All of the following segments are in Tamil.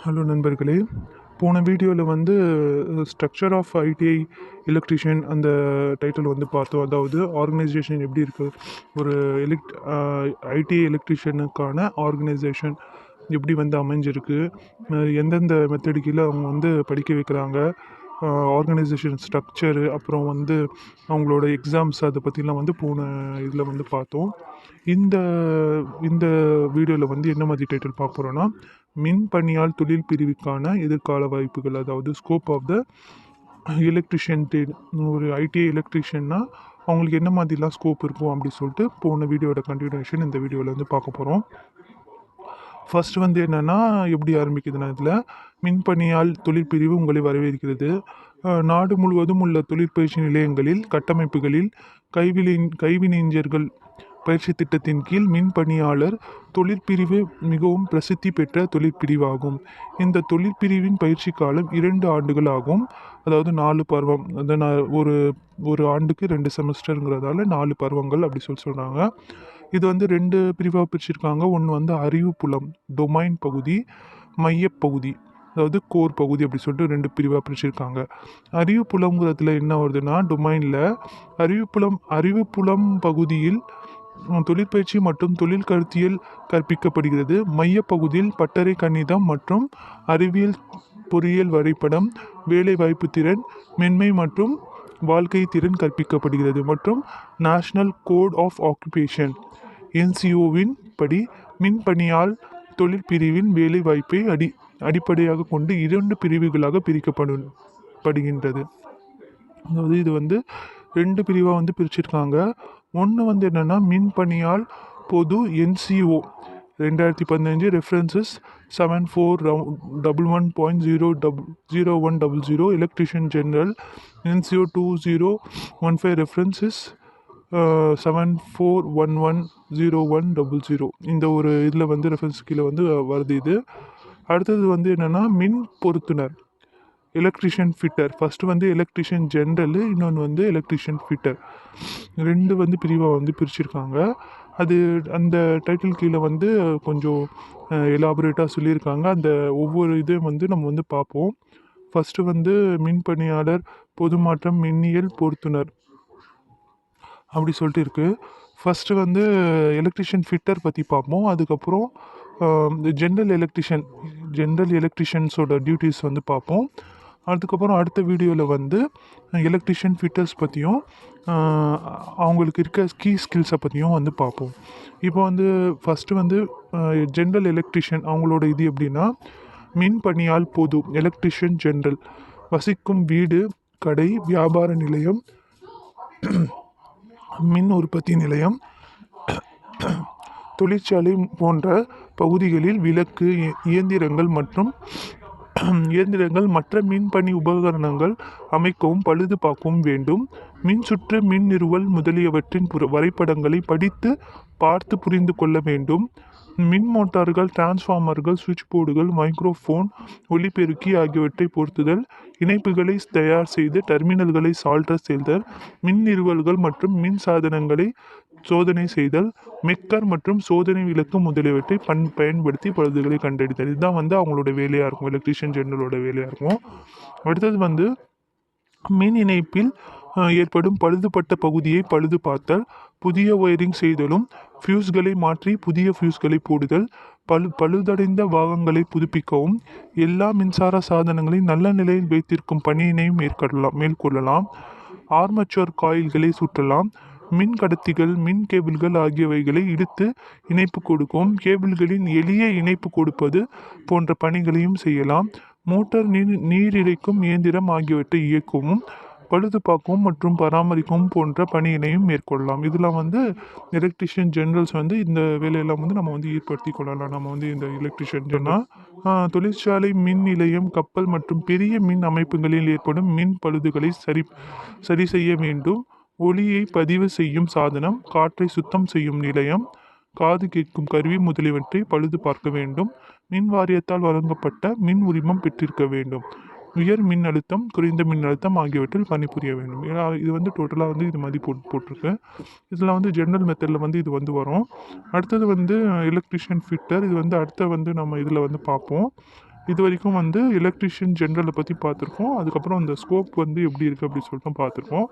ஹலோ நண்பர்களே, போன வீடியோவில் வந்து ஸ்ட்ரக்சர் ஆஃப் ஐடிஐ எலக்ட்ரிஷியன் அந்த டைட்டில் வந்து பார்த்தோம். அதாவது ஆர்கனைசேஷன் எப்படி இருக்குது, ஒரு ஐடிஐ எலக்ட்ரிஷியனுக்கான ஆர்கனைசேஷன் எப்படி வந்து அமைஞ்சிருக்கு, எந்தெந்த மெத்தடு கீழே அவங்க வந்து படிக்க வைக்கிறாங்க, ஆர்கனைசேஷன் ஸ்ட்ரக்சரு, அப்புறம் வந்து அவங்களோட எக்ஸாம்ஸ் அதை பற்றிலாம் வந்து போன இதில் வந்து பார்த்தோம். இந்த இந்த வீடியோவில் வந்து என்ன மாதிரி டைட்டில் பார்க்க போகிறோன்னா, மின் பணியால் தொழில் பிரிவுக்கான எதிர்கால வாய்ப்புகள், அதாவது scope of the electrician trade. ஒரு ஐடிஐ எலக்ட்ரிஷியன்னா அவங்களுக்கு என்ன மாதிரிலாம் ஸ்கோப் இருக்கும் அப்படின்னு சொல்லிட்டு போன வீடியோட கண்டினியூஷன் இந்த வீடியோவில் வந்து பார்க்க போகிறோம். ஃபர்ஸ்ட் வந்து என்னென்னா, எப்படி ஆரம்பிக்குதுன்னா, இதில் மின்பணியால் தொழிற்பிரிவு உங்களை வரவேற்கிறது. நாடு முழுவதும் உள்ள தொழிற்பயிற்சி நிலையங்களில் கட்டமைப்புகளில் கைவினைஞர்கள் பயிற்சி திட்டத்தின் கீழ் மின்பணியாளர் தொழிற்பிரிவு மிகவும் பிரசித்தி பெற்ற தொழிற்பிரிவாகும். இந்த தொழிற்பிரிவின் பயிற்சி காலம் 2 ஆண்டுகள் ஆகும். அதாவது 4 பருவம். ஒரு ஒரு ஆண்டுக்கு 2 செமஸ்டருங்கிறதால 4 பருவங்கள் அப்படி சொல்கிறாங்க. இது வந்து 2 பிரிவாக பிரிச்சிருக்காங்க. ஒன்று வந்து அறிவு புலம், டொமைன் பகுதி, மையப்பகுதி, அதாவது கோர் பகுதி அப்படி சொல்லிட்டு 2 பிரிவாக பிரிச்சிருக்காங்க. அறிவு புலம்ங்கிறதுல என்ன வருதுன்னா, டொமைனில் அறிவு புலம் பகுதியில் தொழிற்பயிற்சி மற்றும் தொழில் கருத்தியல் கற்பிக்கப்படுகிறது. மையப்பகுதியில் பட்டறை கணிதம் மற்றும் அறிவியல், பொறியியல், வரைபடம், வேலைவாய்ப்பு திறன், மென்மை மற்றும் வாழ்க்கை திறன் கற்பிக்கப்படுகிறது. மற்றும் நேஷனல் கோட் ஆஃப் ஆக்குபேஷன் NCOவின் படி மின்பணியால் தொழில் பிரிவின் வேலை வாய்ப்பை அடிப்படையாக கொண்டு 2 பிரிவுகளாக பிரிக்கப்படுகின்றது. அதாவது இது வந்து 2 பிரிவாக வந்து பிரிச்சிருக்காங்க. ஒன்று வந்து என்னென்னா, மின்பணியால் பொது NCO 2015 references 7411.00100, electrician general NCO 2015 references 7411.0100. இந்த ஒரு இதில் வந்து ரெஃபரன்ஸ் கீழே வந்து வருது. இது அடுத்தது வந்து என்னென்னா, மின் பொருத்துனர் எலக்ட்ரிஷியன் ஃபிட்டர். ஃபஸ்ட்டு வந்து எலக்ட்ரிஷியன் ஜென்ரலு, இன்னொன்று வந்து எலக்ட்ரிஷியன் ஃபிட்டர். 2 வந்து பிரிவாக வந்து பிரிச்சிருக்காங்க. அது அந்த டைட்டில் கீழே வந்து கொஞ்சம் எலாபரேட்டாக சொல்லியிருக்காங்க. அந்த ஒவ்வொரு இதையும் வந்து நம்ம வந்து பார்ப்போம். ஃபஸ்ட்டு வந்து மின்பணியாளர் பொது மாற்றம் மின்னியல் பொருத்துனர் அப்படி சொல்லிட்டு இருக்குது. ஃபஸ்ட்டு வந்து எலக்ட்ரிஷியன் ஃபிட்டர் பற்றி பார்ப்போம். அதுக்கப்புறம் ஜென்ரல் எலக்ட்ரிஷியன்ஸோட டியூட்டிஸ் வந்து பார்ப்போம். அதுக்கப்புறம் அடுத்த வீடியோவில் வந்து எலக்ட்ரிஷியன் ஃபிட்டர்ஸ் பற்றியும் அவங்களுக்கு இருக்க கீ ஸ்கில்ஸை பற்றியும் வந்து பார்ப்போம். இப்போ வந்து ஃபஸ்ட்டு வந்து ஜென்ரல் எலக்ட்ரிஷியன் அவங்களோட இது எப்படின்னா, மின் பணியால் பொது எலக்ட்ரிஷியன் ஜென்ரல் வசிக்கும் வீடு, கடை, வியாபார நிலையம், மின் உற்பத்தி நிலையம், தொழிற்சாலை போன்ற பகுதிகளில் விளக்கு, இயந்திரங்கள் மற்ற மின்பணி உபகரணங்கள் அமைக்கவும் பழுது பார்க்கவும் வேண்டும். மின் சுற்று, மின் நிறுவல் முதலியவற்றின் வரைபடங்களை பார்த்து புரிந்து கொள்ள வேண்டும். மின் மோட்டார்கள், டிரான்ஸ்ஃபார்மர்கள், சுவிட்ச் போர்டுகள், மைக்ரோஃபோன், ஒலிபெருக்கி ஆகியவற்றை பொருத்துதல், இணைப்புகளை தயார் செய்து டெர்மினல்களை சால்டர் செய்தல், மின் நிறுவல்கள் மற்றும் மின் சாதனங்களை சோதனை செய்தல், மெக்கர் மற்றும் சோதனை விளக்கு முதலியவற்றை பயன்படுத்தி பழுதுகளை கண்டறிதல். இதுதான் வந்து அவங்களோட வேலையாக இருக்கும், எலக்ட்ரிஷியன் ஜெனரலோட வேலையாக இருக்கும். அடுத்தது வந்து மின் இணைப்பில் ஏற்படும் பழுதுபட்ட பகுதியை பழுது பார்த்தல், புதிய ஒயரிங் செய்தலும், ஃபியூஸ்களை மாற்றி புதிய ஃபியூஸ்களை போடுதல், பழுதடைந்த பாகங்களை புதுப்பிக்கவும், எல்லா மின்சார சாதனங்களையும் நல்ல நிலையில் வைத்திருக்கும் பணியினையும் மேற்கொள்ளலாம். ஆர்மச்சர் காயில்களை சுற்றலாம். மின் கடத்திகள், மின் கேபிள்கள் ஆகியவைகளை இழுத்து இணைப்பு கொடுக்கும், கேபிள்களின் எளிய இணைப்பு கொடுப்பது போன்ற பணிகளையும் செய்யலாம். மோட்டார், நீர் இறைக்கும் இயந்திரம் ஆகியவற்றை இயக்கவும், பழுது பார்க்கவும் மற்றும் பராமரிக்கவும் போன்ற பணியினையும் மேற்கொள்ளலாம். இதெல்லாம் வந்து எலக்ட்ரிஷியன் ஜெனரல்ஸ் வந்து இந்த வேலையெல்லாம் வந்து நம்ம வந்து ஈடுபடுத்தி கொள்ளலாம். நம்ம வந்து இந்த எலக்ட்ரிஷியன் ஜெனரல் தொழிற்சாலை, மின் நிலையம், கப்பல் மற்றும் பெரிய மின் அமைப்புகளில் ஏற்படும் மின் பழுதுகளை சரி செய்ய வேண்டும். ஒலியை பதிவு செய்யும் சாதனம், காற்றை சுத்தம் செய்யும் நிலையம், காது கேட்கும் கருவி முதலியவற்றை பழுது பார்க்க வேண்டும். மின் வாரியத்தால் வழங்கப்பட்ட மின் உரிமம் பெற்றிருக்க வேண்டும். உயர் மின் அழுத்தம், குறைந்த மின் அழுத்தம் ஆகியவற்றில் பணிபுரிய வேண்டும். ஏன்னா இது வந்து டோட்டலாக வந்து இது மாதிரி போட்டிருக்கு. இதில் வந்து ஜென்ரல் மெத்தடில் வந்து இது வந்து வரும். அடுத்தது வந்து எலக்ட்ரிஷியன் ஃபிட்டர். இது வந்து அடுத்த வந்து நம்ம இதில் வந்து பார்ப்போம். இது வரைக்கும் வந்து எலக்ட்ரிஷியன் ஜென்ரலை பற்றி பார்த்துருக்கோம். அதுக்கப்புறம் அந்த ஸ்கோப் வந்து எப்படி இருக்குது அப்படின்னு சொல்லிட்டு பார்த்துருக்கோம்.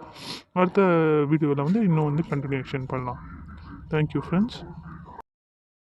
அடுத்த வீடியோவில் வந்து இன்னும் வந்து கண்டினியூஷன் பண்ணலாம். Thank you friends.